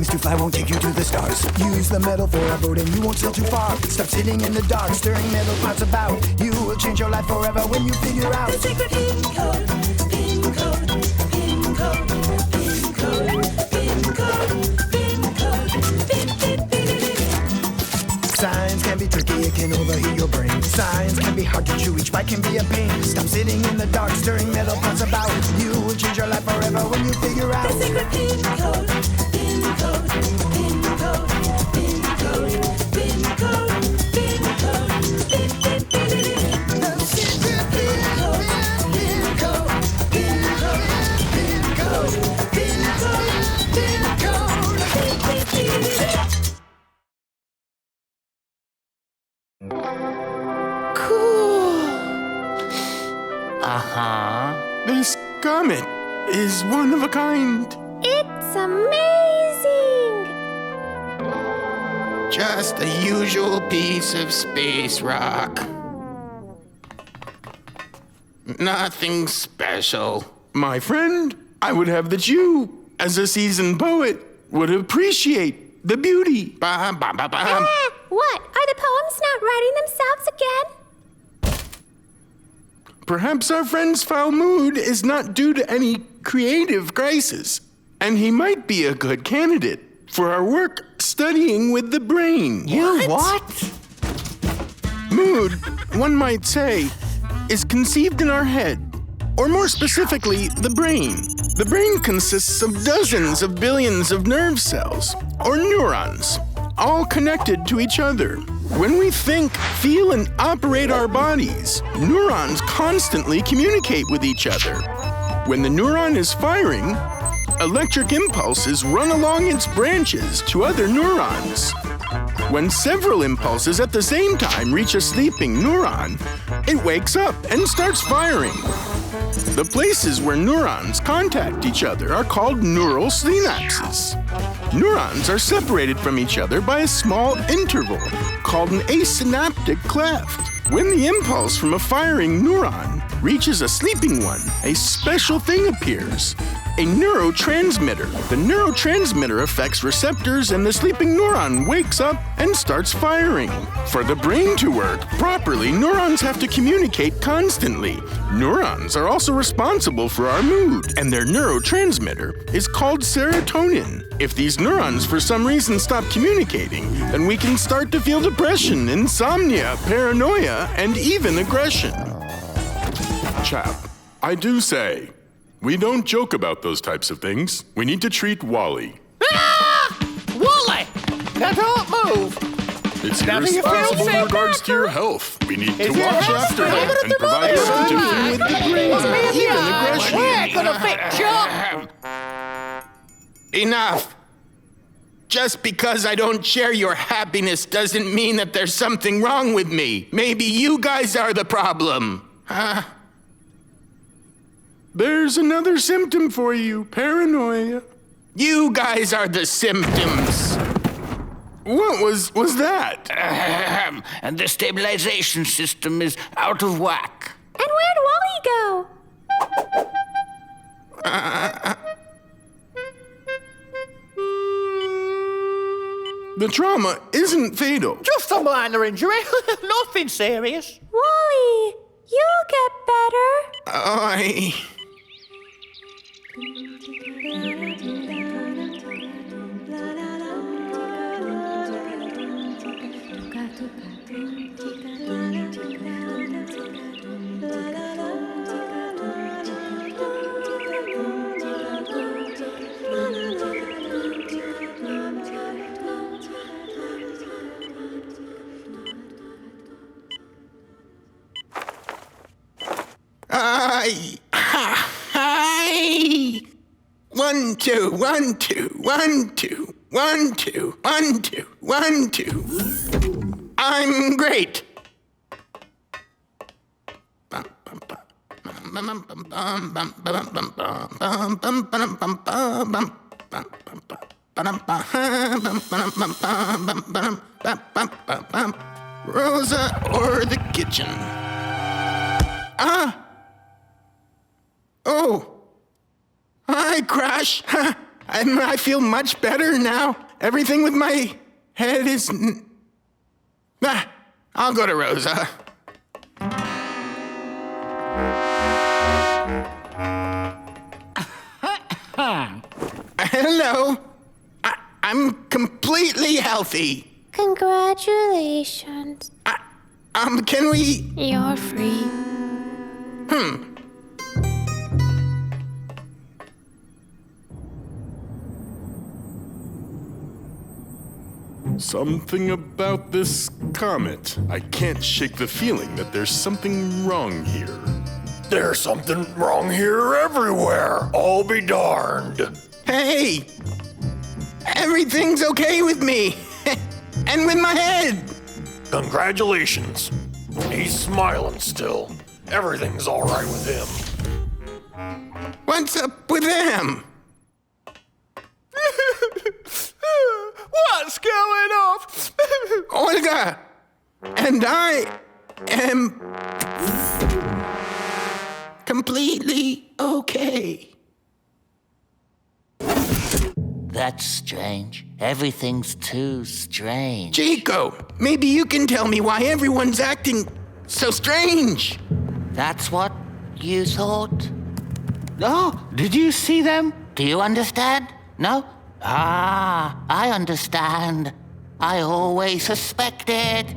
wings to fly won't take you to the stars. Use the metal for a boat and you won't sail too far. Stop sitting in the dark, stirring metal pots about. You will change your life forever when you figure out the secret pin code, pin code, pin code, pin code, pin code, pin code, pin, pin, pin, pin. Science can be tricky, it can overheat your brain. Science can be hard to chew, each bite can be a pain. Stop sitting in the dark, stirring metal pots about. You will change your life forever when you figure out the secret pin code, pin code, pin code, pin code, pin code, pin code, pin, pin, pin, pin. The secret pin code, pin code, pin code, pin code, pin code, pin code, pin, pin, pin, pin. This comet is one of a kind. It's amazing! Just the usual piece of space rock. Nothing special. My friend, I would have that you, as a seasoned poet, would appreciate the beauty. Ba, ba, ba, ba. What? Are the poems not writing themselves again? Perhaps our friend's foul mood is not due to any creative crisis, and he might be a good candidate for our work studying with the brain. What? Mood, one might say, is conceived in our head, or more specifically, the brain. The brain consists of dozens of billions of nerve cells, or neurons, all connected to each other. When we think, feel, and operate our bodies, neurons constantly communicate with each other. When the neuron is firing, electric impulses run along its branches to other neurons. When several impulses at the same time reach a sleeping neuron, it wakes up and starts firing. The places where neurons contact each other are called neural synapses. Neurons are separated from each other by a small interval called an asynaptic cleft. When the impulse from a firing neuron reaches a sleeping one, a special thing appears, a neurotransmitter. The neurotransmitter affects receptors and the sleeping neuron wakes up and starts firing. For the brain to work properly, neurons have to communicate constantly. Neurons are also responsible for our mood, and their neurotransmitter is called serotonin. If these neurons for some reason stop communicating, then we can start to feel depression, insomnia, paranoia, and even aggression. Chap, I do say, we don't joke about those types of things. We need to treat Wally. Ah! Wally! Now don't move! It's Now do you irresponsible feel in safe? regards to your health. We need to Is your watch health after him better and than provide mine? assistance with the brain, even aggression. We're gonna fix you! Enough. Just because I don't share your happiness doesn't mean that there's something wrong with me. Maybe you guys are the problem. Huh? There's another symptom for you, paranoia. You guys are the symptoms. What was that? And the stabilization system is out of whack. And where'd Wally go? The trauma isn't fatal. Just a minor injury, nothing serious. Wally, you'll get better. Hi. 1, 2, 1, 2, 1, 2, 1, 2, 1, 2, 1, 2. I'm great. Rosa or the kitchen? Oh. Hi, Crash. I feel much better now. Everything with my head is... I'll go to Rosa. Hello. I'm completely healthy. Congratulations. Can we... You're free. Something about this comet. I can't shake the feeling that there's something wrong here. There's something wrong here everywhere. I'll be darned. Hey! Everything's okay with me. And with my head. Congratulations. He's smiling still. Everything's all right with him. What's up with him? What's going off? Olga! And I am... completely okay. That's strange. Everything's too strange. Chiko, maybe you can tell me why everyone's acting so strange. That's what you thought? Oh, did you see them? Do you understand? No? Ah, I understand. I always suspected.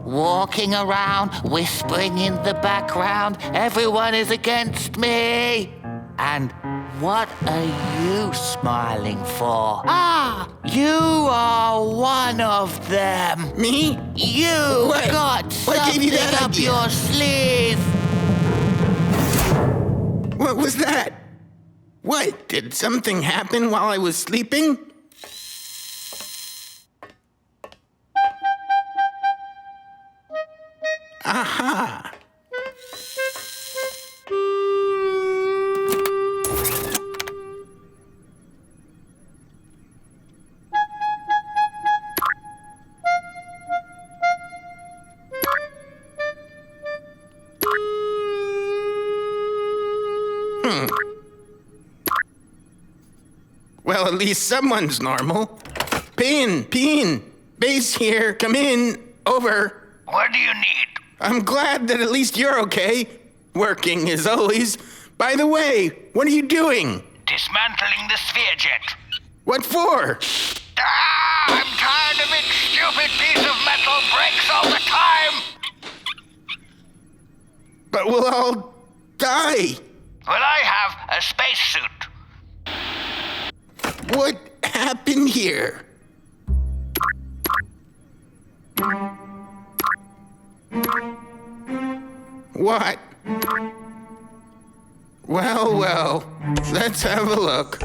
Walking around, whispering in the background, everyone is against me. And what are you smiling for? Ah, you are one of them. Me? You What? got What gave you something that up idea? your sleeve. What was that? What, did something happen while I was sleeping? Aha! Well, at least someone's normal. Pin, base here, come in, over. What do you need? I'm glad that at least you're okay. Working as always. By the way, what are you doing? Dismantling the sphere jet. What for? I'm tired of its stupid piece of metal breaks all the time. But we'll all die. Well, I have a spacesuit. What happened here? What? Well, let's have a look.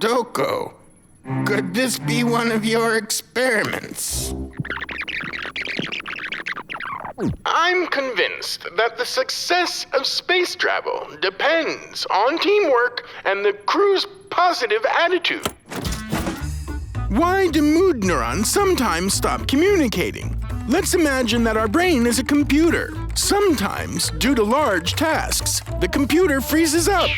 Doko. Could this be one of your experiments? I'm convinced that the success of space travel depends on teamwork and the crew's positive attitude. Why do mood neurons sometimes stop communicating? Let's imagine that our brain is a computer. Sometimes, due to large tasks, the computer freezes up.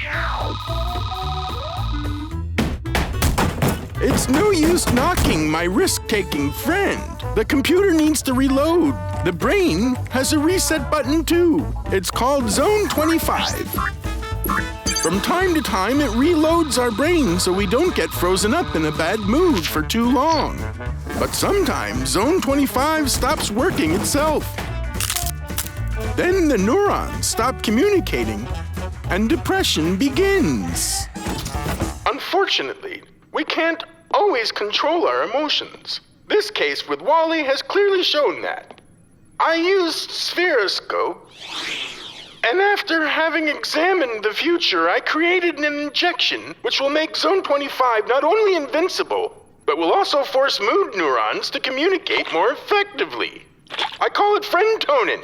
It's no use knocking my risk-taking friend. The computer needs to reload. The brain has a reset button too. It's called Zone 25. From time to time, it reloads our brain so we don't get frozen up in a bad mood for too long. But sometimes, Zone 25 stops working itself. Then the neurons stop communicating, and depression begins. Unfortunately, we can't always control our emotions. This case with Wally has clearly shown that. I used Spheroscope, and after having examined the future, I created an injection which will make Zone 25 not only invincible, but will also force mood neurons to communicate more effectively. I call it Friendtonin.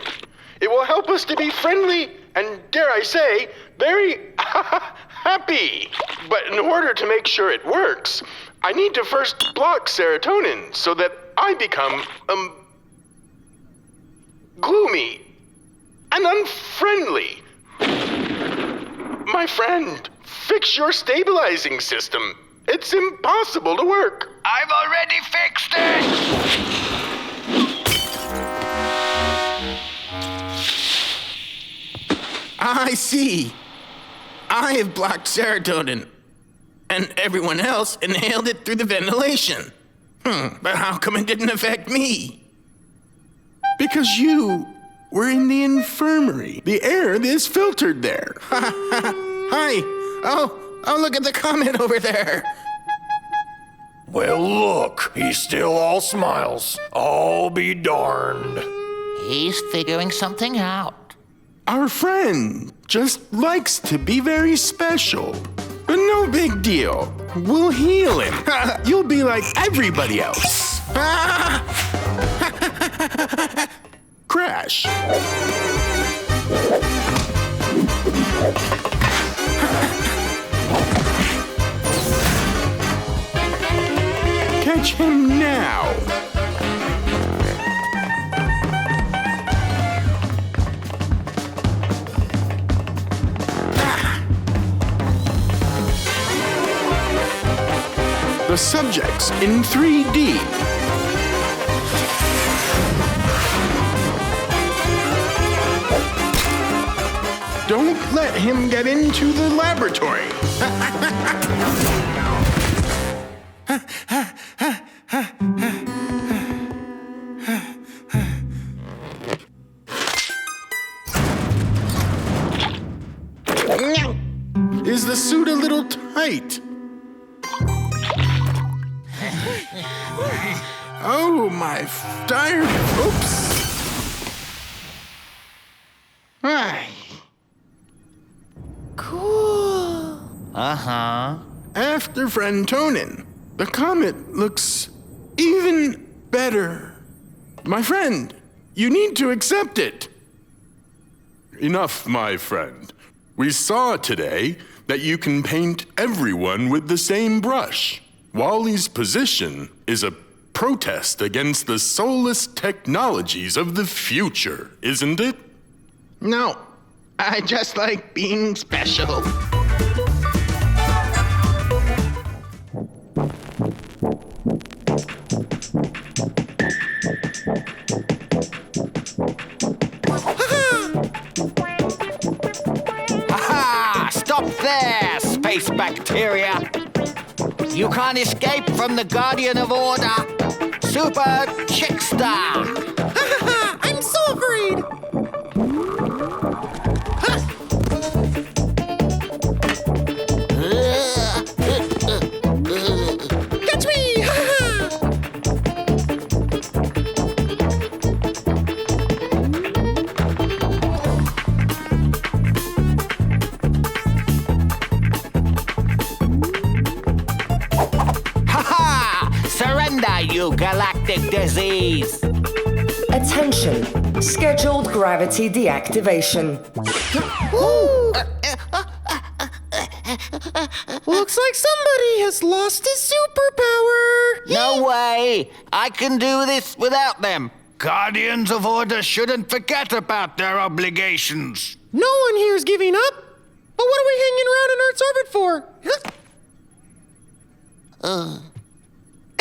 It will help us to be friendly and, dare I say, very happy. But in order to make sure it works, I need to first block serotonin so that I become, gloomy and unfriendly. My friend, fix your stabilizing system. It's impossible to work. I've already fixed it! I see. I have blocked serotonin, and everyone else inhaled it through the ventilation. But how come it didn't affect me? Because you were in the infirmary. The air is filtered there. Hi. Oh, look at the comet over there. Well, look, he's still all smiles. I'll be darned. He's figuring something out. Our friend just likes to be very special. But no big deal. We'll heal him. You'll be like everybody else. Crash. Catch him now. The subject's in 3D. Don't let him get into the laboratory. Is the suit a little tight? Oh, my tired. Oops. Ay. Cool. Uh-huh. After Friendtonin, the comet looks even better. My friend, you need to accept it. Enough, my friend. We saw today that you can paint everyone with the same brush. Wally's position is a protest against the soulless technologies of the future, isn't it? No, I just like being special. Ha-ha! Stop there, space bacteria! You can't escape from the Guardian of Order, Super Chickstar! I'm so afraid! Catch me! Ha-ha! Surrender, you galactic disease! Attention. Scheduled gravity deactivation. Looks like somebody has lost his superpower! No way! I can do this without them. Guardians of Order shouldn't forget about their obligations. No one here is giving up. But what are we hanging around in Earth's orbit for?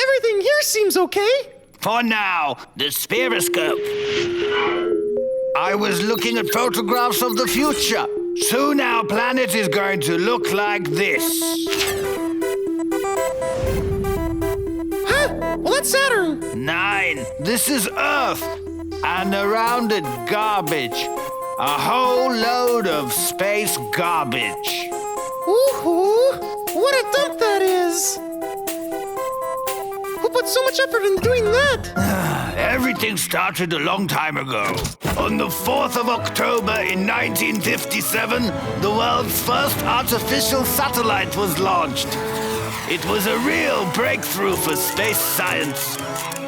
Everything here seems okay. For now, the spheroscope. I was looking at photographs of the future. Soon our planet is going to look like this. Huh? Well, that's Saturn. 9. This is Earth. And around it, garbage. A whole load of space garbage. Ooh, what a dump that is. Who put so much effort into doing that? Everything started a long time ago. On the 4th of October in 1957, the world's first artificial satellite was launched. It was a real breakthrough for space science.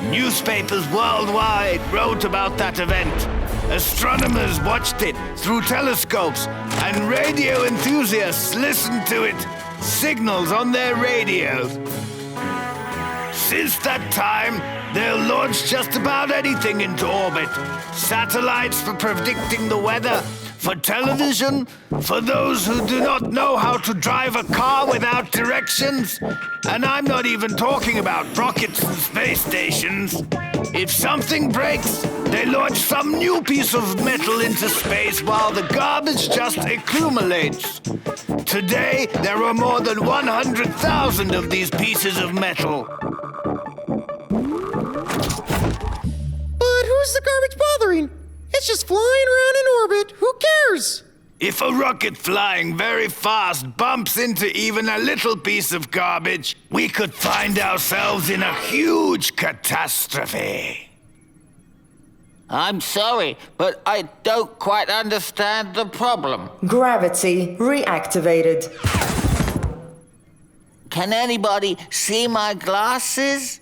Newspapers worldwide wrote about that event. Astronomers watched it through telescopes, and radio enthusiasts listened to it. Signals on their radios. Since that time, they'll launch just about anything into orbit. Satellites for predicting the weather, for television, for those who do not know how to drive a car without directions. And I'm not even talking about rockets and space stations. If something breaks, they launch some new piece of metal into space while the garbage just accumulates. Today, there are more than 100,000 of these pieces of metal. But who's the garbage bothering? It's just flying around in orbit. Who cares? If a rocket flying very fast bumps into even a little piece of garbage, we could find ourselves in a huge catastrophe. I'm sorry, but I don't quite understand the problem. Gravity reactivated. Can anybody see my glasses?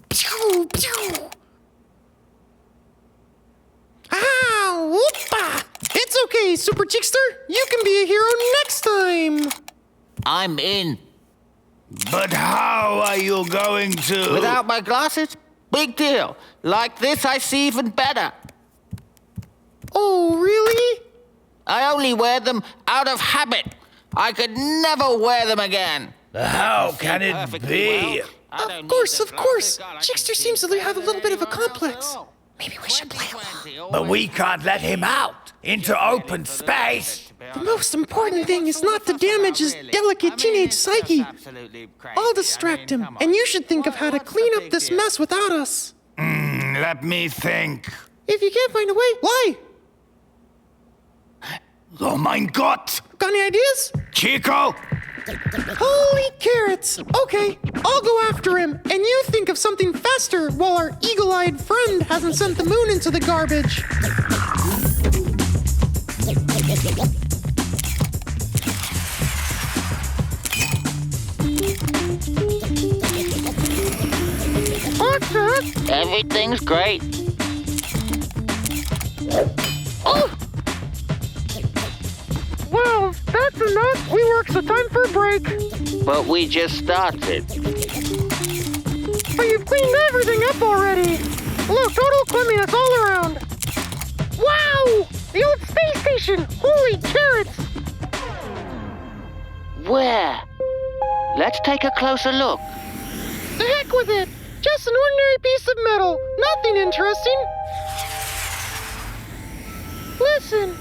Pew, pew. Ah, whoopa! It's okay, Super Chickster. You can be a hero next time. I'm in. But how are you going to... Without my glasses? Big deal. Like this, I see even better. Oh, really? I only wear them out of habit. I could never wear them again. How can it be? Of course. Chickster seems to have a little bit of a complex. Maybe we should play along. But we can't let him out into open space. The most important thing is not to damage his delicate teenage psyche. I'll distract him, and you should think of how to clean up this mess without us. Let me think. If you can't find a way, lie. Oh mein Gott! Got any ideas? Chiko! Holy carrots! Okay, I'll go after him, and you think of something faster while our eagle-eyed friend hasn't sent the moon into the garbage. What's that? Everything's great. Oh! Well, that's enough. We work, so time for a break. But we just started. But you've cleaned everything up already. Look, total cleanliness all around. Wow! The old space station! Holy carrots! Where? Let's take a closer look. The heck with it! Just an ordinary piece of metal. Nothing interesting. Listen,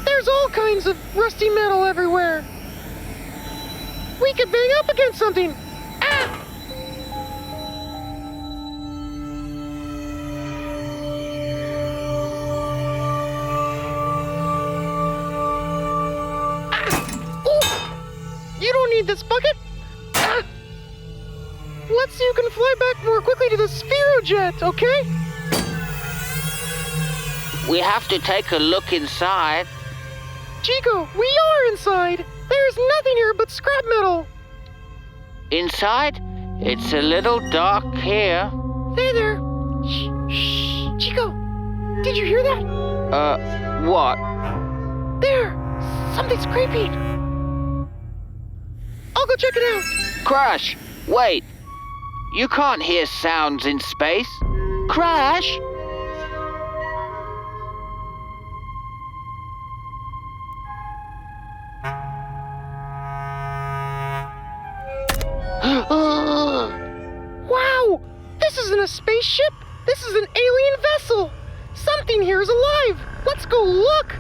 there's all kinds of rusty metal everywhere. We could bang up against something. Ah! You don't need this bucket. Ah! Let's see who can fly back more quickly to the Spherojet, okay? We have to take a look inside. Chiko, we are inside. There's nothing here but scrap metal. Inside? It's a little dark here. There. Shh. Chiko, did you hear that? What? There. Something's creepy. I'll go check it out. Crash! Wait. You can't hear sounds in space. Crash! Wow! This isn't a spaceship! This is an alien vessel! Something here is alive! Let's go look!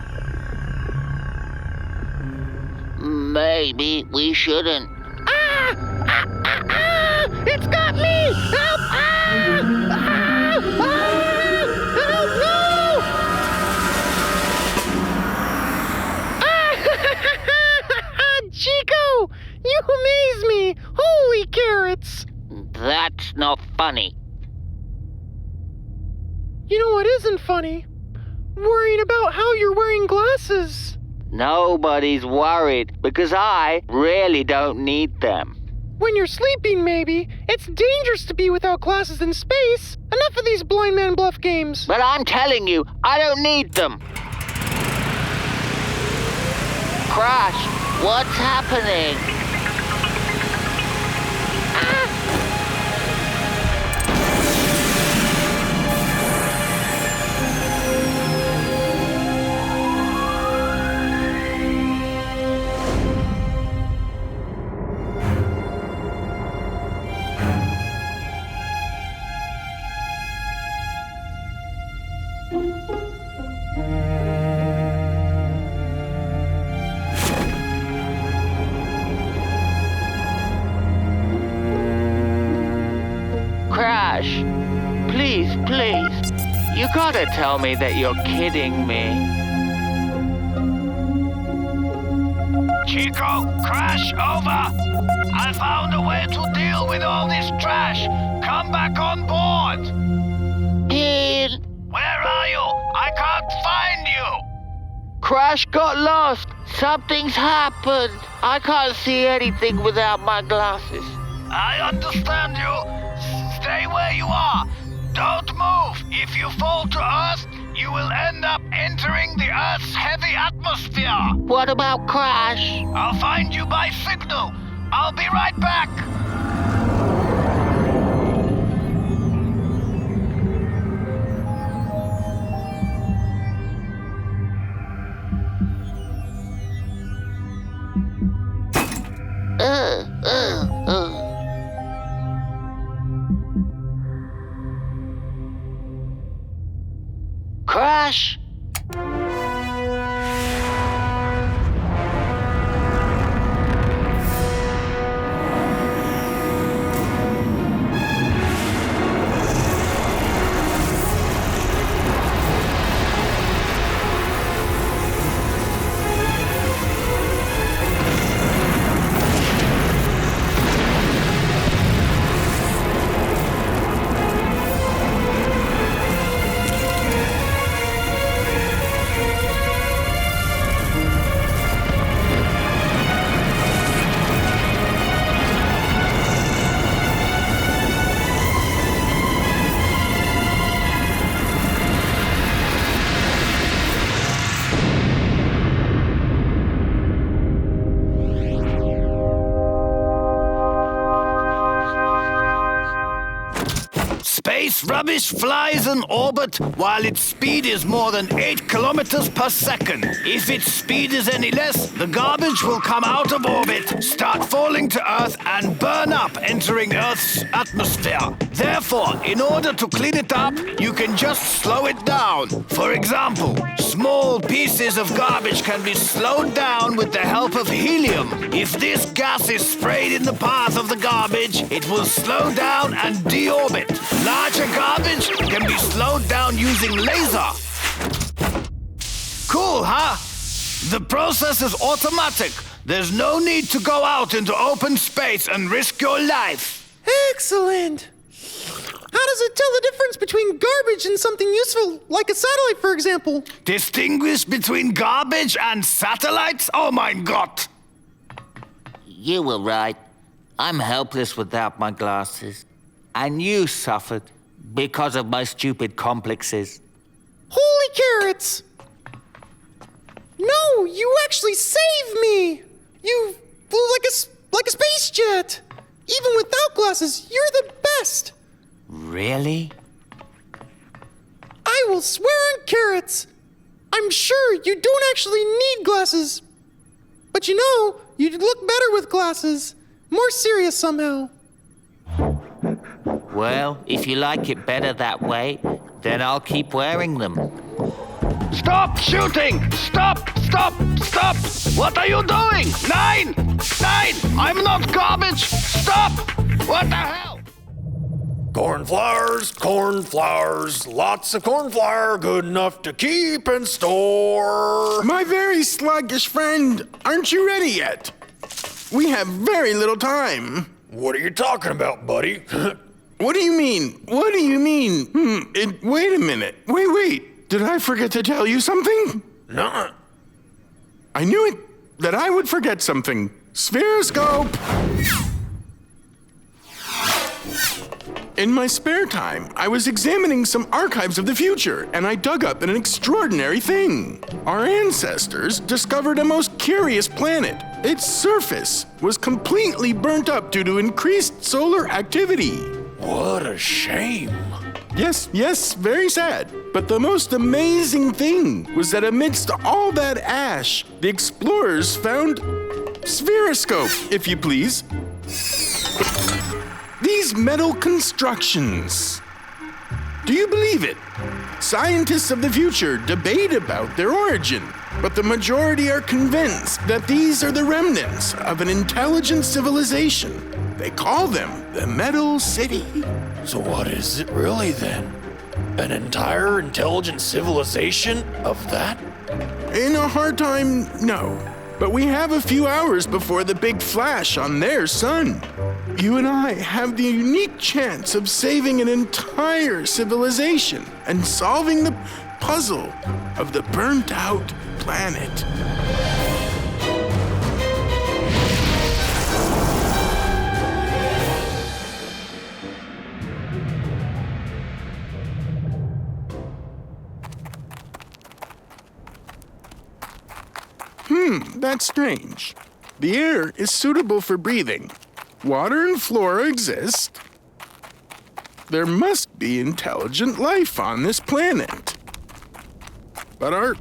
Maybe we shouldn't. It's got me! Help! Help! No! Chiko! You amaze me! Holy carrots! That's not funny. You know what isn't funny? Worrying about how you're wearing glasses. Nobody's worried because I really don't need them. When you're sleeping, maybe. It's dangerous to be without glasses in space. Enough of these Blindman Bluff games. But I'm telling you, I don't need them. Crash, what's happening? You gotta tell me that you're kidding me. Chiko, crash over! I found a way to deal with all this trash. Come back on board. Where are you? I can't find you. Crash got lost. Something's happened. I can't see anything without my glasses. I understand you. Stay where you are. Don't move. If you fall to Earth, you will end up entering the Earth's heavy atmosphere. What about Crash? I'll find you by signal. I'll be right back. Crash! Space rubbish flies in orbit while its speed is more than 8 kilometers per second. If its speed is any less, the garbage will come out of orbit, start falling to Earth, and burn up, entering Earth's atmosphere. Therefore, in order to clean it up, you can just slow it down. For example, small pieces of garbage can be slowed down with the help of helium. If this gas is sprayed in the path of the garbage, it will slow down and deorbit. Larger garbage can be slowed down using laser. Cool, huh? The process is automatic. There's no need to go out into open space and risk your life. Excellent! How does it tell the difference between garbage and something useful, like a satellite, for example? Distinguish between garbage and satellites? Oh my God! You were right. I'm helpless without my glasses. And you suffered because of my stupid complexes. Holy carrots! No, you actually saved me! You flew like a space jet! Even without glasses, you're the best! Really? I will swear on carrots! I'm sure you don't actually need glasses. But you know, you'd look better with glasses. More serious somehow. Well, if you like it better that way, then I'll keep wearing them. Stop shooting! Stop! Stop! Stop! What are you doing? Nine! I'm not garbage! Stop! What the hell? Cornflowers, lots of cornflour, good enough to keep in store. My very sluggish friend, aren't you ready yet? We have very little time. What are you talking about, buddy? What do you mean? What do you mean? Wait a minute. Wait. Did I forget to tell you something? Nuh-uh. I knew it, that I would forget something. Spheroscope! In my spare time, I was examining some archives of the future, and I dug up an extraordinary thing. Our ancestors discovered a most curious planet. Its surface was completely burnt up due to increased solar activity. What a shame. Yes, very sad. But the most amazing thing was that amidst all that ash, the explorers found Spheroscope, if you please. These metal constructions. Do you believe it? Scientists of the future debate about their origin, but the majority are convinced that these are the remnants of an intelligent civilization. They call them the Metal City. So what is it really then? An entire intelligent civilization of that? In a hard time, no. But we have a few hours before the big flash on their sun. You and I have the unique chance of saving an entire civilization and solving the puzzle of the burnt-out planet. That's strange. The air is suitable for breathing. Water and flora exist. There must be intelligent life on this planet. But our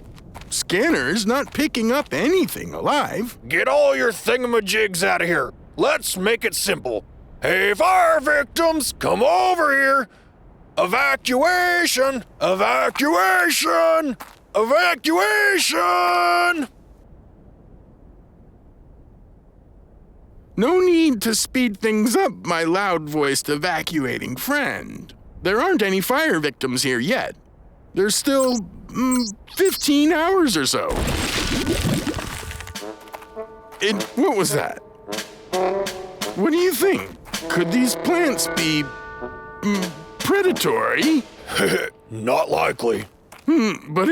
scanner's not picking up anything alive. Get all your thingamajigs out of here. Let's make it simple. Hey, fire victims, come over here. Evacuation! Evacuation! Evacuation! No need to speed things up, my loud-voiced evacuating friend. There aren't any fire victims here yet. There's still 15 hours or so. What was that? What do you think? Could these plants be predatory? Not likely. But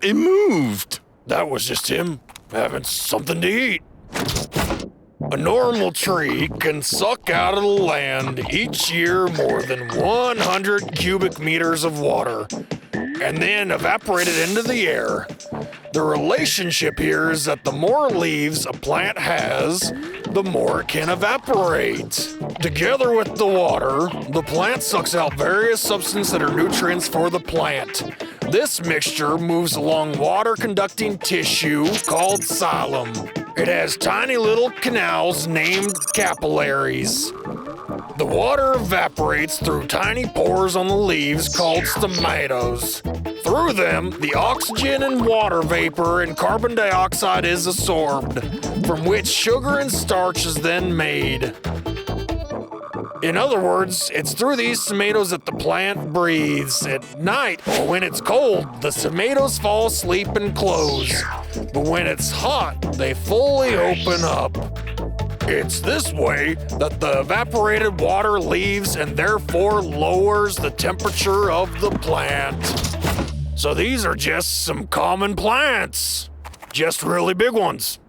it moved. That was just him having something to eat. A normal tree can suck out of the land each year more than 100 cubic meters of water and then evaporate it into the air. The relationship here is that the more leaves a plant has, the more it can evaporate. Together with the water, the plant sucks out various substances that are nutrients for the plant. This mixture moves along water-conducting tissue called xylem. It has tiny little canals named capillaries. The water evaporates through tiny pores on the leaves called stomatos. Through them, the oxygen and water vapor and carbon dioxide is absorbed, from which sugar and starch is then made. In other words, it's through these tomatoes that the plant breathes. At night, or when it's cold, the tomatoes fall asleep and close. But when it's hot, they fully open up. It's this way that the evaporated water leaves and therefore lowers the temperature of the plant. So these are just some common plants. Just really big ones.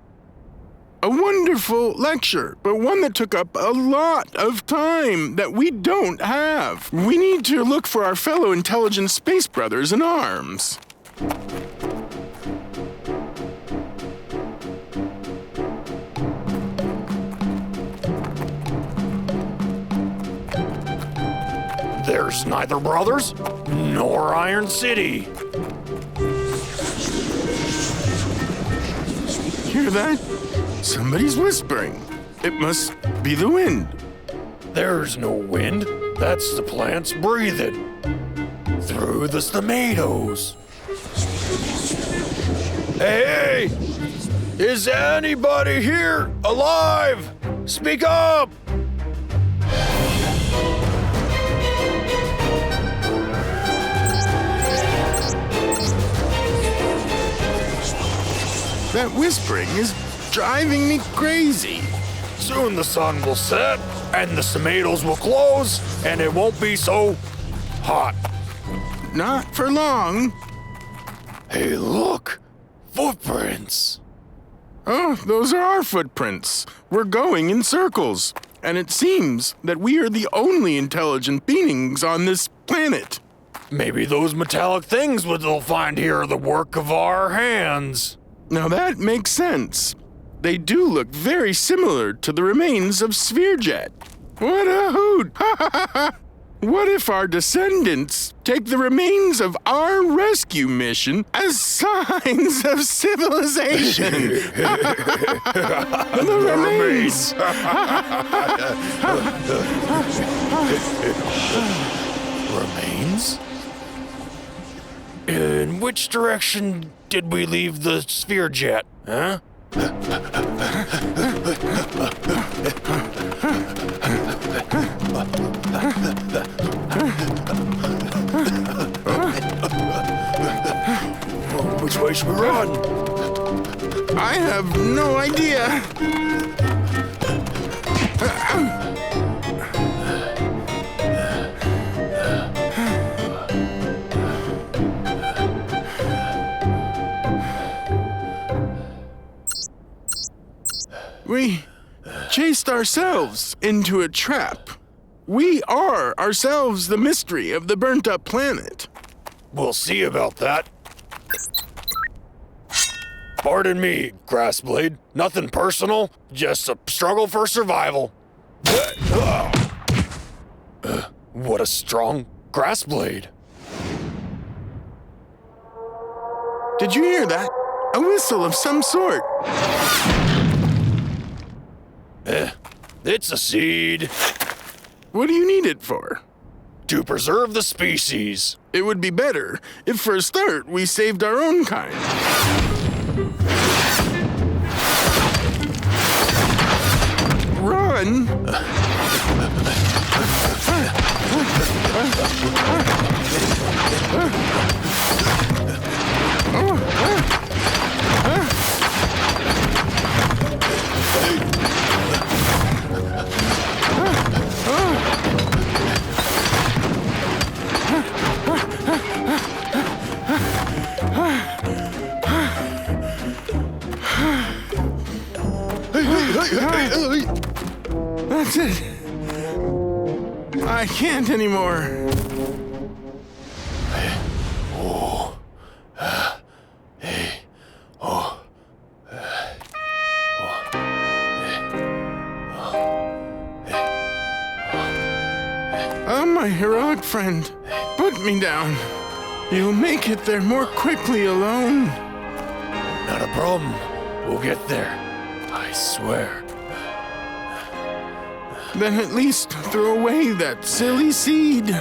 A wonderful lecture, but one that took up a lot of time that we don't have. We need to look for our fellow intelligent space brothers in arms. There's neither brothers nor Iron City. Hear that? Somebody's whispering. It must be the wind. There's no wind. That's the plants breathing. Through the tomatoes. Hey! Is anybody here alive? Speak up! That whispering is driving me crazy. Soon the sun will set, and the tomatoes will close, and it won't be so hot. Not for long. Hey, look! Footprints! Oh, those are our footprints. We're going in circles. And it seems that we are the only intelligent beings on this planet. Maybe those metallic things they'll find here are the work of our hands. Now that makes sense. They do look very similar to the remains of Spherejet. What a hoot! Ha ha ha! What if our descendants take the remains of our rescue mission as signs of civilization? The remains! Remains? In which direction did we leave the sphere jet, huh? should we run? I have no idea. We chased ourselves into a trap. We are ourselves the mystery of the burnt-up planet. We'll see about that. Pardon me, Grassblade. Nothing personal, just a struggle for survival. What a strong Grassblade. Did you hear that? A whistle of some sort. It's a seed. What do you need it for? To preserve the species. It would be better if, for a start, we saved our own kind. Run! That's it. I can't anymore. Oh, my heroic friend, put me down. You'll make it there more quickly alone. Not a problem. We'll get there. I swear. Then at least throw away that silly seed.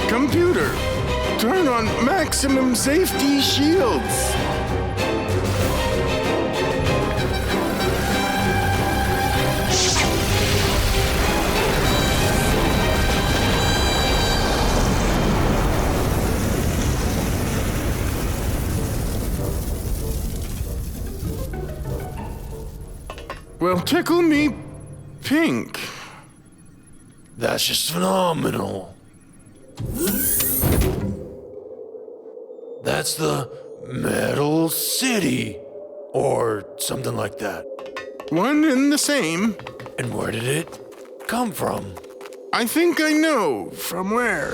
Computer, turn on maximum safety shields. Well, tickle me pink. That's just phenomenal. That's the Metal City, or something like that. One and the same. And where did it come from? I think I know from where.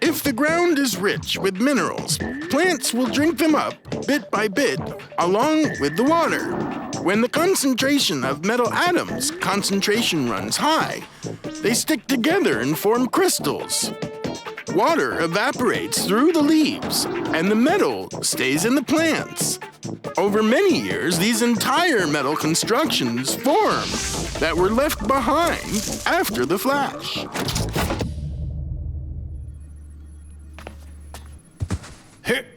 If the ground is rich with minerals, plants will drink them up bit by bit along with the water. When the concentration of metal atoms concentration runs high, they stick together and form crystals. Water evaporates through the leaves, and the metal stays in the plants. Over many years, these entire metal constructions form that were left behind after the flash.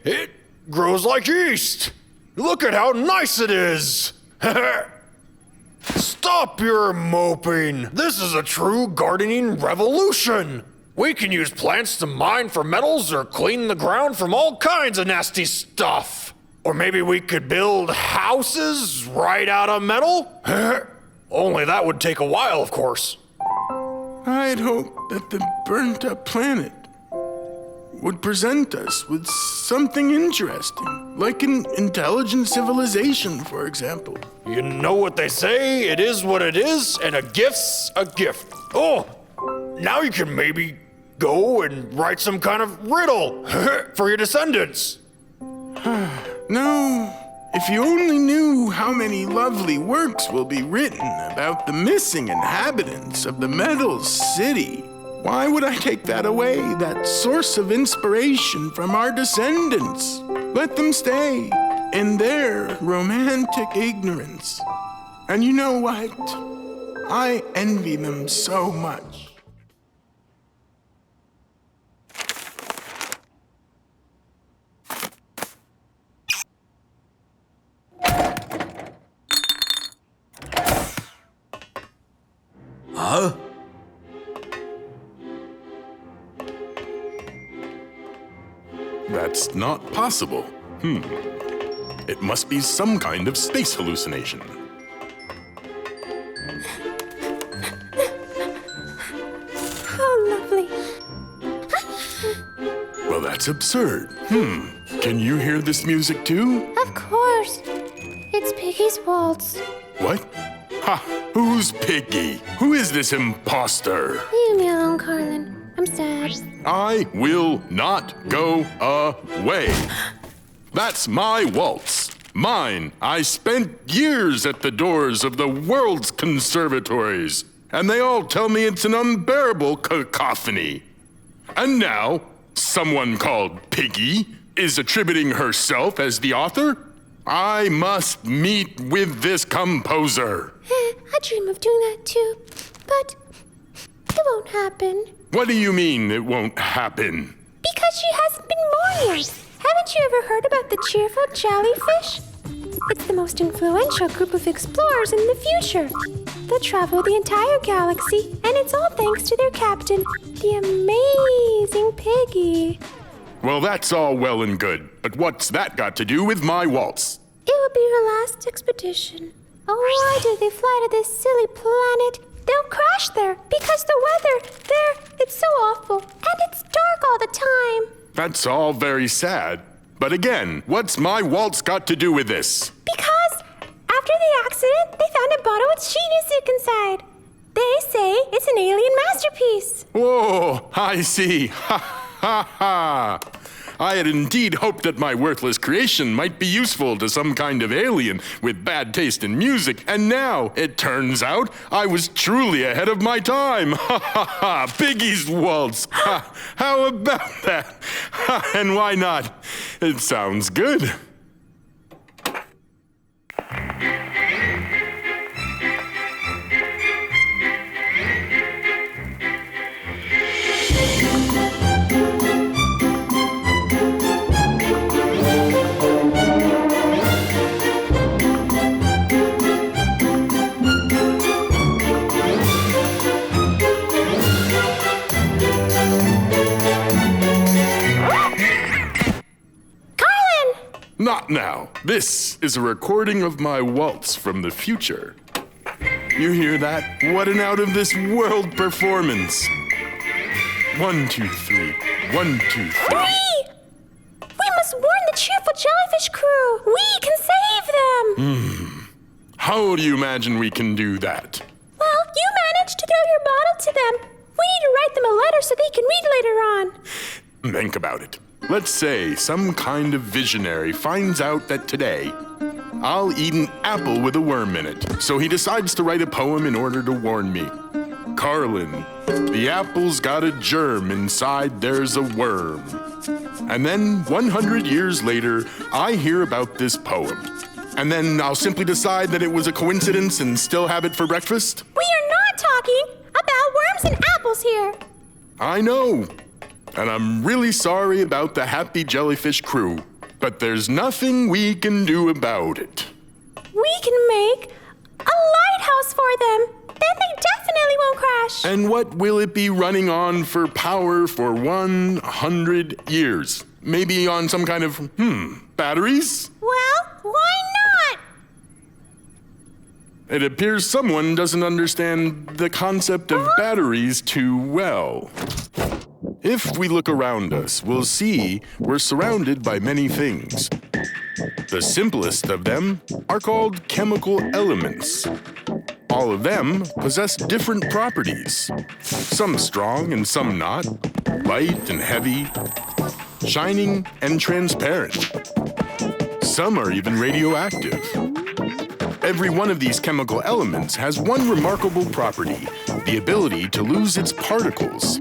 It grows like yeast. Look at how nice it is. Stop your moping. This is a true gardening revolution. We can use plants to mine for metals or clean the ground from all kinds of nasty stuff. Or maybe we could build houses right out of metal? Only that would take a while, of course. I'd hope that the burnt-up planet would present us with something interesting, like an intelligent civilization, for example. You know what they say, it is what it is, and a gift's a gift. Oh, now you can maybe go and write some kind of riddle for your descendants. No, If you only knew how many lovely works will be written about the missing inhabitants of the Metal City. Why would I take that away, that source of inspiration from our descendants? Let them stay in their romantic ignorance. And you know what? I envy them so much. Huh? That's not possible. It must be some kind of space hallucination. Oh, lovely. Well, that's absurd. Can you hear this music too? Of course. It's Piggy's waltz. What? Ha! Who's Piggy? Who is this imposter? Leave me alone, Carlin. I'm sad. I will not go away. That's my waltz. Mine. I spent years at the doors of the world's conservatories, and they all tell me it's an unbearable cacophony. And now, someone called Piggy is attributing herself as the author? I must meet with this composer. I dream of doing that too, but it won't happen. What do you mean it won't happen? Because she hasn't been born yet. Haven't you ever heard about the cheerful jellyfish? It's the most influential group of explorers in the future. They'll travel the entire galaxy, and it's all thanks to their captain, the amazing Piggy. Well, that's all well and good, but what's that got to do with my waltz? It will be her last expedition. Oh, why did they fly to this silly planet? They'll crash there because the weather there, it's so awful, and it's dark all the time. That's all very sad. But again, what's my waltz got to do with this? Because after the accident, they found a bottle with sheet music inside. They say it's an alien masterpiece. Whoa, I see. Ha ha ha. I had indeed hoped that my worthless creation might be useful to some kind of alien with bad taste in music, and now it turns out I was truly ahead of my time. Ha ha ha! Piggy's waltz. Ha, how about that? Ha, and why not? It sounds good. Not now. This is a recording of my waltz from the future. You hear that? What an out-of-this-world performance. 1, 2, 3. 1, 2, 3. We must warn the cheerful jellyfish crew. We can save them. How do you imagine we can do that? Well, you managed to throw your bottle to them. We need to write them a letter so they can read later on. Think about it. Let's say some kind of visionary finds out that today I'll eat an apple with a worm in it. So he decides to write a poem in order to warn me. Carlin, the apple's got a germ, inside there's a worm. And then 100 years later, I hear about this poem. And then I'll simply decide that it was a coincidence and still have it for breakfast? We are not talking about worms and apples here. I know. And I'm really sorry about the happy jellyfish crew, but there's nothing we can do about it. We can make a lighthouse for them. Then they definitely won't crash. And what will it be running on for power for 100 years? Maybe on some kind of, batteries? Well, why not? It appears someone doesn't understand the concept of batteries too well. If we look around us, we'll see we're surrounded by many things. The simplest of them are called chemical elements. All of them possess different properties, some strong and some not, light and heavy, shining and transparent. Some are even radioactive. Every one of these chemical elements has one remarkable property, the ability to lose its particles.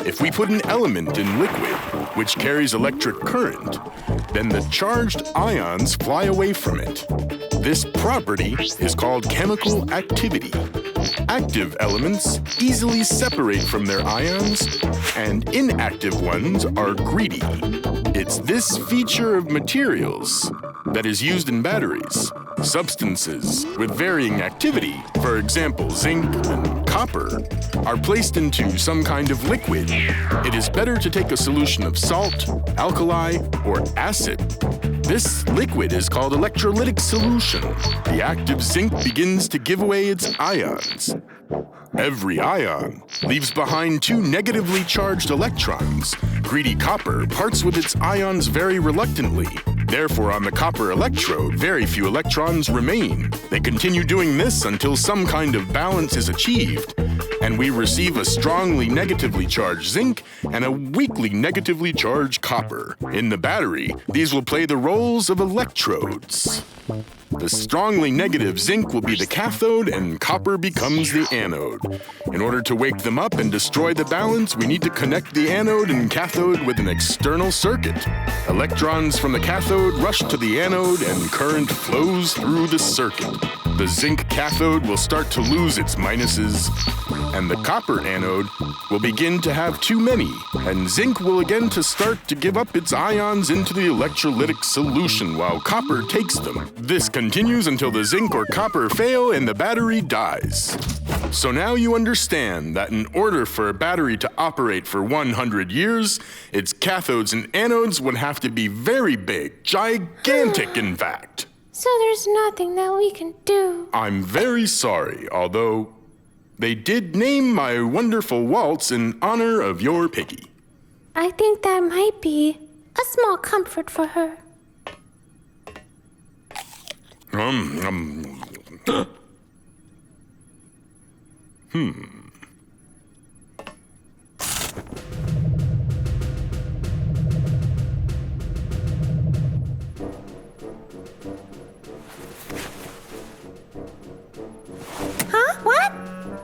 If we put an element in liquid, which carries electric current, then the charged ions fly away from it. This property is called chemical activity. Active elements easily separate from their ions, and inactive ones are greedy. It's this feature of materials that is used in batteries. Substances with varying activity, for example, zinc and copper, are placed into some kind of liquid. It is better to take a solution of salt, alkali, or acid. This liquid is called electrolytic solution. The active zinc begins to give away its ions. Every ion leaves behind two negatively charged electrons. Greedy copper parts with its ions very reluctantly. Therefore, on the copper electrode, very few electrons remain. They continue doing this until some kind of balance is achieved, and we receive a strongly negatively charged zinc and a weakly negatively charged copper. In the battery, these will play the roles of electrodes. The strongly negative zinc will be the cathode and copper becomes the anode. In order to wake them up and destroy the balance, we need to connect the anode and cathode with an external circuit. Electrons from the cathode rush to the anode and current flows through the circuit. The zinc cathode will start to lose its minuses, and the copper anode will begin to have too many, and zinc will again to start to give up its ions into the electrolytic solution while copper takes them. This continues until the zinc or copper fail and the battery dies. So now you understand that in order for a battery to operate for 100 years, its cathodes and anodes would have to be very big, gigantic in fact. So there's nothing that we can do. I'm very sorry, although they did name my wonderful Waltz in honor of your Piggy. I think that might be a small comfort for her. Huh? What?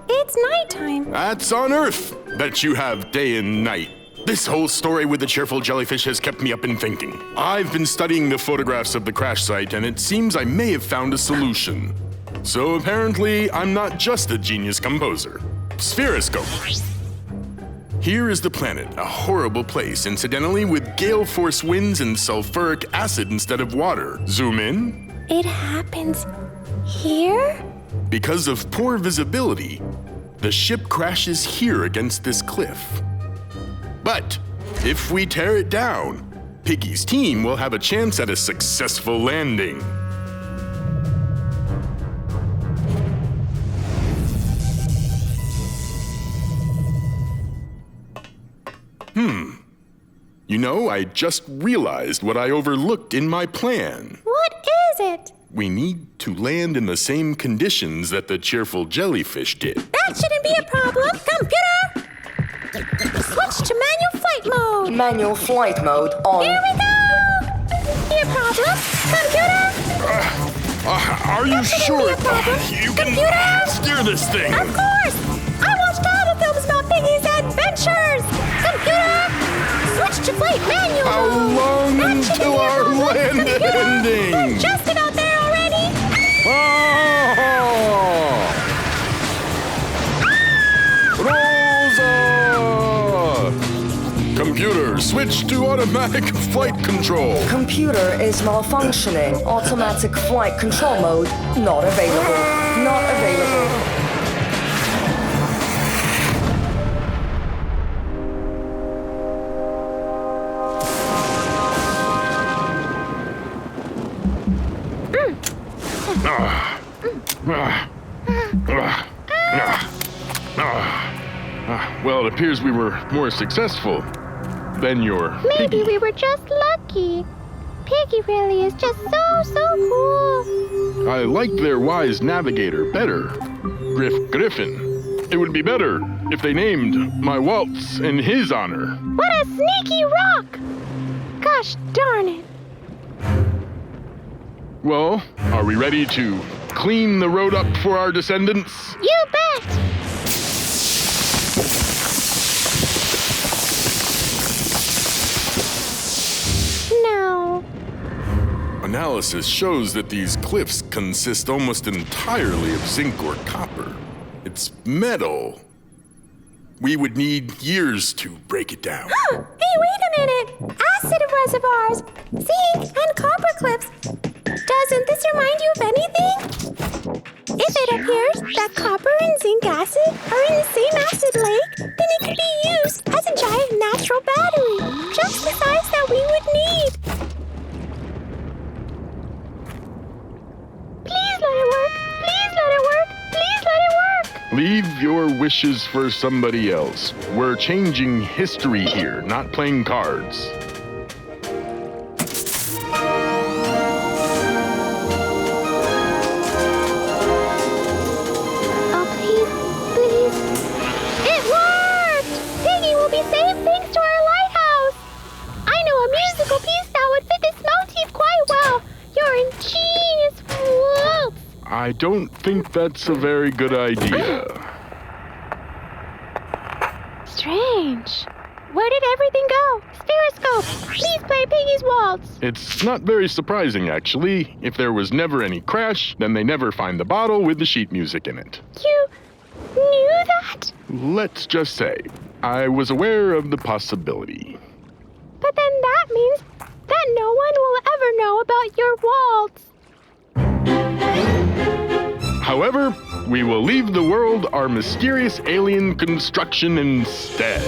It's nighttime. That's on Earth that you have day and night. This whole story with the cheerful jellyfish has kept me up in thinking. I've been studying the photographs of the crash site, and it seems I may have found a solution. So apparently, I'm not just a genius composer. Spheroscope. Here is the planet, a horrible place, incidentally, with gale force winds and sulfuric acid instead of water. Zoom in. It happens here? Because of poor visibility, the ship crashes here against this cliff. But if we tear it down, Piggy's team will have a chance at a successful landing. You know, I just realized what I overlooked in my plan. What is it? We need to land in the same conditions that the cheerful jellyfish did. That shouldn't be a problem. Computer! Switch to manual flight mode. Manual flight mode on. Here we go! Be a problem. Computer! Are you sure you can steer this thing? Of course! I watched all the films about Piggy's adventures! Computer! Switch to flight manual! How long until our landing? We're just about there already! Rosa! Computer, switch to automatic flight control. Computer is malfunctioning. Automatic flight control mode not available. Not available. Well, it appears we were more successful than your Maybe Piggy. we were just lucky. Piggy really is just so cool. I liked their wise navigator better, Griffin. It would be better if they named my Waltz in his honor. What a sneaky rock! Gosh darn it. Well, are we ready to clean the road up for our descendants? You bet! No. Analysis shows that these cliffs consist almost entirely of zinc or copper. It's metal. We would need years to break it down. Hey, wait a minute! Acid reservoirs, zinc and copper cliffs. Doesn't this remind you of anything? If it appears that copper and zinc acid are in the same acid lake, then it could be used as a giant natural battery, just the size that we would need. Please let it work! Please let it work! Please let it work! Leave your wishes for somebody else. We're changing history here, not playing cards. Oh, please. It worked! Piggy will be safe thanks to our lighthouse. I know a musical piece that would fit this motif quite well. Your ingenious waltz. I don't think that's a very good idea. Strange. Where did everything go? Spheroscope, please play Piggy's waltz. It's not very surprising, actually. If there was never any crash, then they never find the bottle with the sheet music in it. You knew that? Let's just say, I was aware of the possibility. But then that means that no one will ever know about your waltz. However, we will leave the world our mysterious alien construction instead.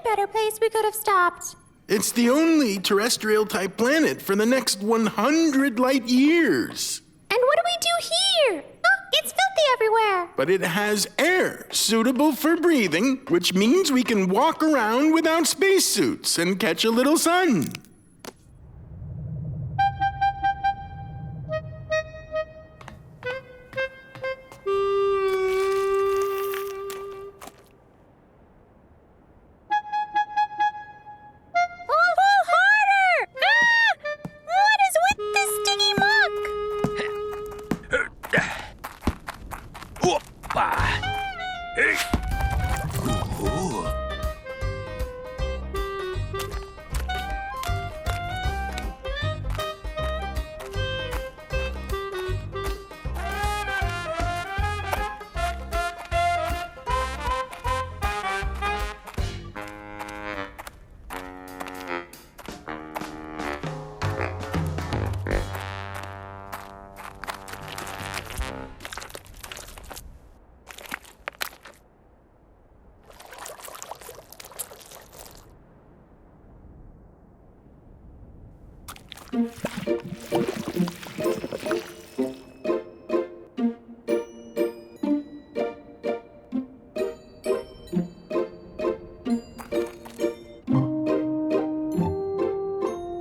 Better place we could have stopped. It's the only terrestrial-type planet for the next 100 light years. And what do we do here? Oh, it's filthy everywhere. But it has air suitable for breathing, which means we can walk around without spacesuits and catch a little sun.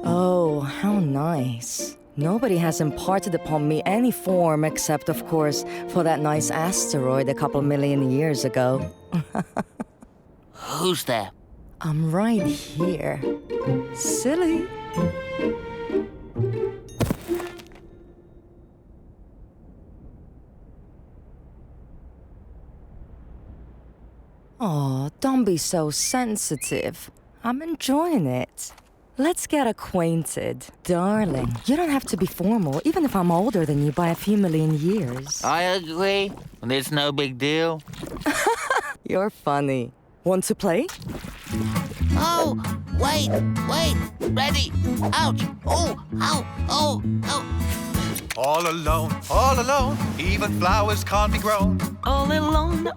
Oh, how nice. Nobody has imparted upon me any form except, of course, for that nice asteroid a couple million years ago. Who's there? I'm right here. Silly. Oh, don't be so sensitive. I'm enjoying it. Let's get acquainted. Darling, you don't have to be formal, even if I'm older than you by a few million years. I agree. It's no big deal. You're funny. Want to play? Oh, wait. Ready. Ouch. Oh, ow, oh, oh. All alone, even flowers can't be grown. All alone,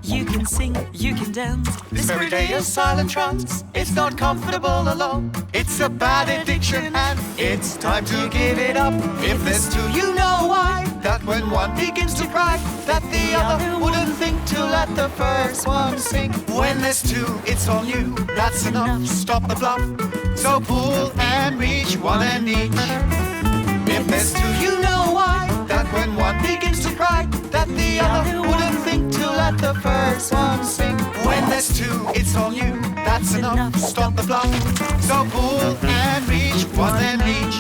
you can sing, you can dance. This very day a silent trance. It's not comfortable alone. It's a bad addiction and it's time to give it up. If there's two, you know why. That when one begins to cry, that the other wouldn't think to let the first one sink. When there's two, it's all you, that's enough. Stop the bluff, so pull and reach, one and each. If there's two, you know why. That when one begins to cry, that the other wouldn't think to let the first one sink. When there's two, it's all you, that's enough. Stop the bluff, so pull and reach, one and each.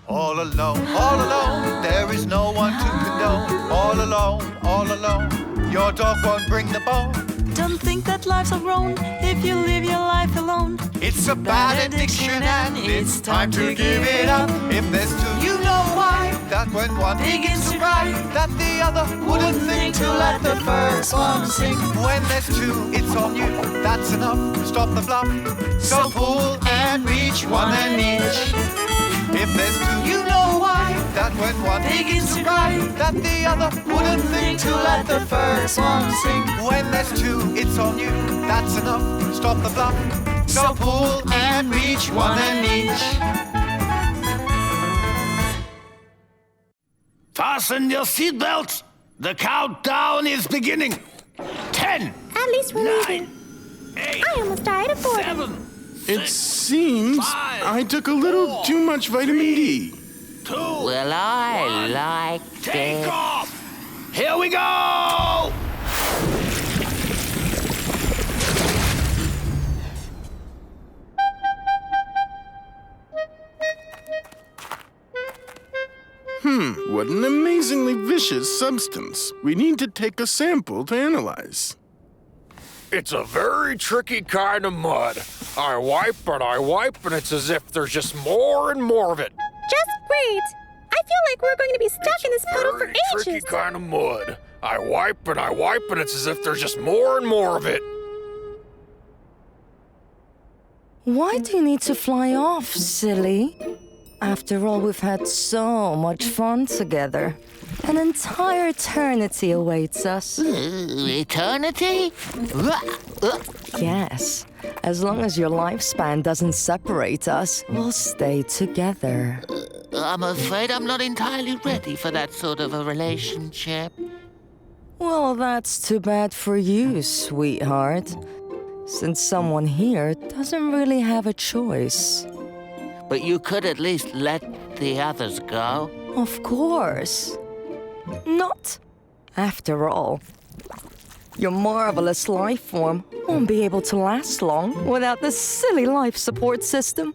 All alone, there is no one to condone. All alone, your dog won't bring the bone. Don't think that life's a groan if you live your life alone. It's a bad addiction and it's time to give it up. If there's two, you know why. That when one begins to cry, that the other wouldn't think to let the first one sink. When there's two, it's all you, that's enough. Stop the bluff, so pull and reach, one and each. If there's two, you know why. That when one begins to cry, that the other wouldn't think to let the first one sink. When there's two, it's on you, that's enough. Stop the bluff, so pull and reach, one and each. Fasten your seatbelts. The countdown is beginning. 10. At least we're leaving. 8. I almost died of boredom. 7. It seems I took a little too much vitamin D. 2. Well, I like Take it. off. Here we go. What an amazingly vicious substance. We need to take a sample to analyze. It's a very tricky kind of mud. I wipe, and it's as if there's just more and more of it. Just great. I feel like we're going to be stuck in this puddle for Very tricky ages. kind of mud. I wipe, and it's as if there's just more and more of it. Why do you need to fly off, silly? After all, we've had so much fun together. An entire eternity awaits us. Eternity? Yes. As long as your lifespan doesn't separate us, we'll stay together. I'm afraid I'm not entirely ready for that sort of a relationship. Well, that's too bad for you, sweetheart. Since someone here doesn't really have a choice. But you could at least let the others go. Of course. Not. After all, your marvelous life form won't be able to last long without this silly life support system.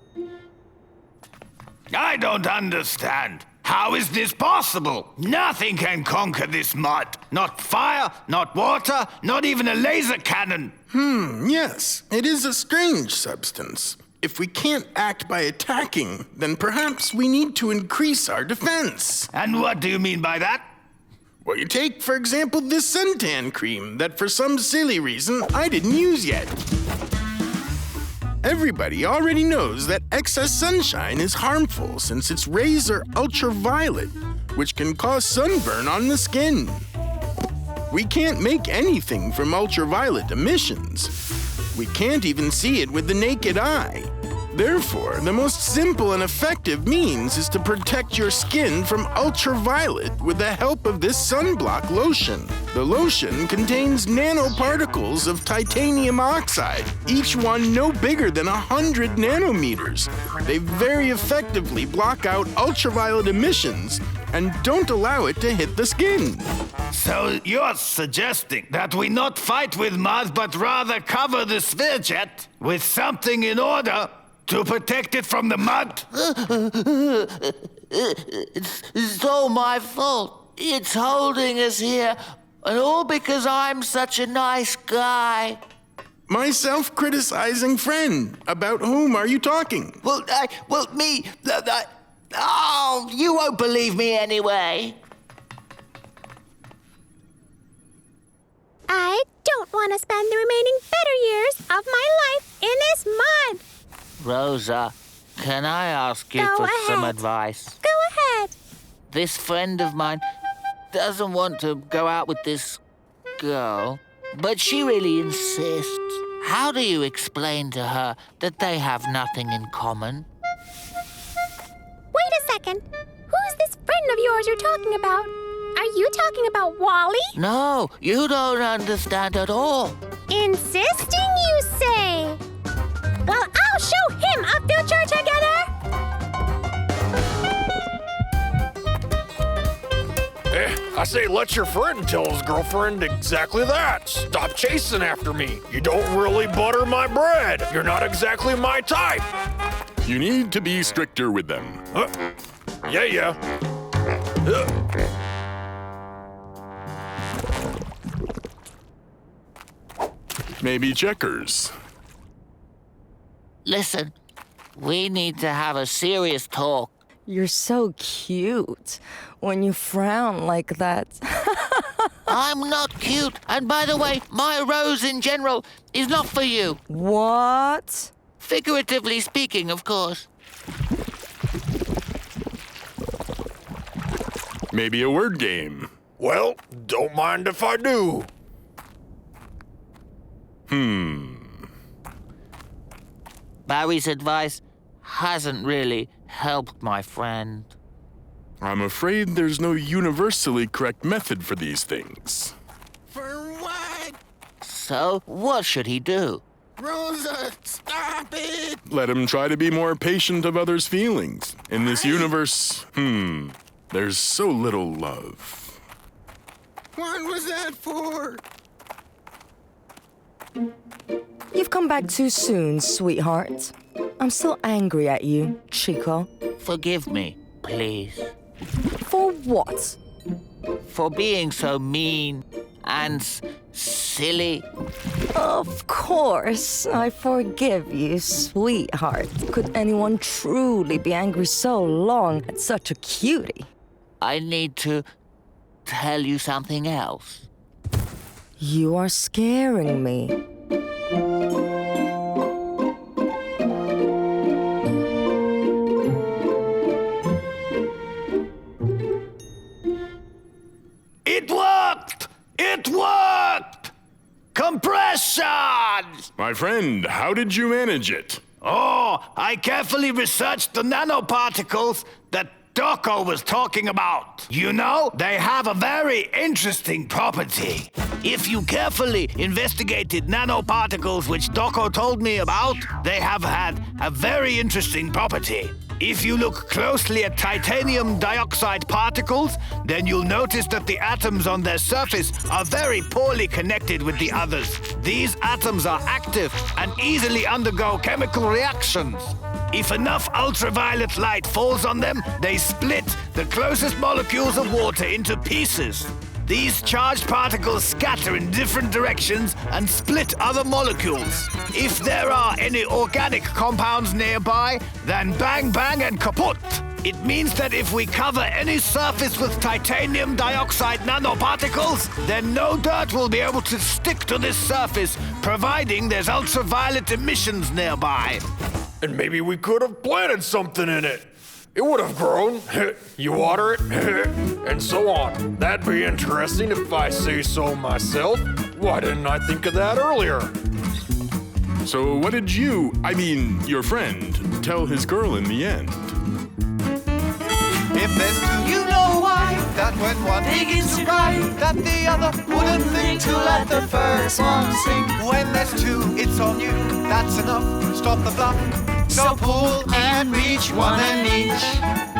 I don't understand. How is this possible? Nothing can conquer this mud. Not fire, not water, not even a laser cannon. Yes, it is a strange substance. If we can't act by attacking, then perhaps we need to increase our defense. And what do you mean by that? Well, you take, for example, this suntan cream that for some silly reason I didn't use yet. Everybody already knows that excess sunshine is harmful since its rays are ultraviolet, which can cause sunburn on the skin. We can't make anything from ultraviolet emissions. We can't even see it with the naked eye. Therefore, the most simple and effective means is to protect your skin from ultraviolet with the help of this sunblock lotion. The lotion contains nanoparticles of titanium oxide, each one no bigger than 100 nanometers. They very effectively block out ultraviolet emissions and don't allow it to hit the skin. So you're suggesting that we not fight with mud, but rather cover the sphere jet with something in order to protect it from the mud? It's all my fault. It's holding us here, and all because I'm such a nice guy. My self-criticizing friend. About whom are you talking? Me. Oh, you won't believe me anyway. I don't want to spend the remaining better years of my life in this mud. Rosa, can I ask you Go for some ahead. advice? Go ahead. This friend of mine doesn't want to go out with this girl, but she really insists. How do you explain to her that they have nothing in common? Wait a second. Who's this friend of yours you're talking about? Are you talking about Wally? No, you don't understand at all. Insisting, you say? Well, I'll show him a future together! I say let your friend tell his girlfriend exactly that. Stop chasing after me. You don't really butter my bread. You're not exactly my type. You need to be stricter with them. Yeah. Maybe checkers. Listen, we need to have a serious talk. You're so cute when you frown like that. I'm not cute. And by the way, my rose in general is not for you. What? Figuratively speaking, of course. Maybe a word game. Well, don't mind if I do. Barry's advice hasn't really helped my friend. I'm afraid there's no universally correct method for these things. For what? So, what should he do? Rosa, stop it! Let him try to be more patient of others' feelings. In this universe, there's so little love. What was that for? You've come back too soon, sweetheart. I'm still angry at you, Chiko. Forgive me, please. For what? For being so mean and silly. Of course, I forgive you, sweetheart. Could anyone truly be angry so long at such a cutie? I need to tell you something else. You are scaring me. It worked! It worked! Compression! My friend, how did you manage it? Oh, I carefully researched the nanoparticles that Doko was talking about. You know, they have a very interesting property. If you carefully investigated nanoparticles which Doko told me about, they have had a very interesting property. If you look closely at titanium dioxide particles, then you'll notice that the atoms on their surface are very poorly connected with the others. These atoms are active and easily undergo chemical reactions. If enough ultraviolet light falls on them, they split the closest molecules of water into pieces. These charged particles scatter in different directions and split other molecules. If there are any organic compounds nearby, then bang bang and kaput. It means that if we cover any surface with titanium dioxide nanoparticles, then no dirt will be able to stick to this surface, providing there's ultraviolet emissions nearby. And maybe we could have planted something in it. It would have grown. You water it, and so on. That'd be interesting if I say so myself. Why didn't I think of that earlier? So what did you, your friend, tell his girl in the end? If there's two, you know why. That when one begins to cry, that the other wouldn't think to let the first one sing. When there's two, it's on you. That's enough. Stop the bluff. So pull and reach one and each.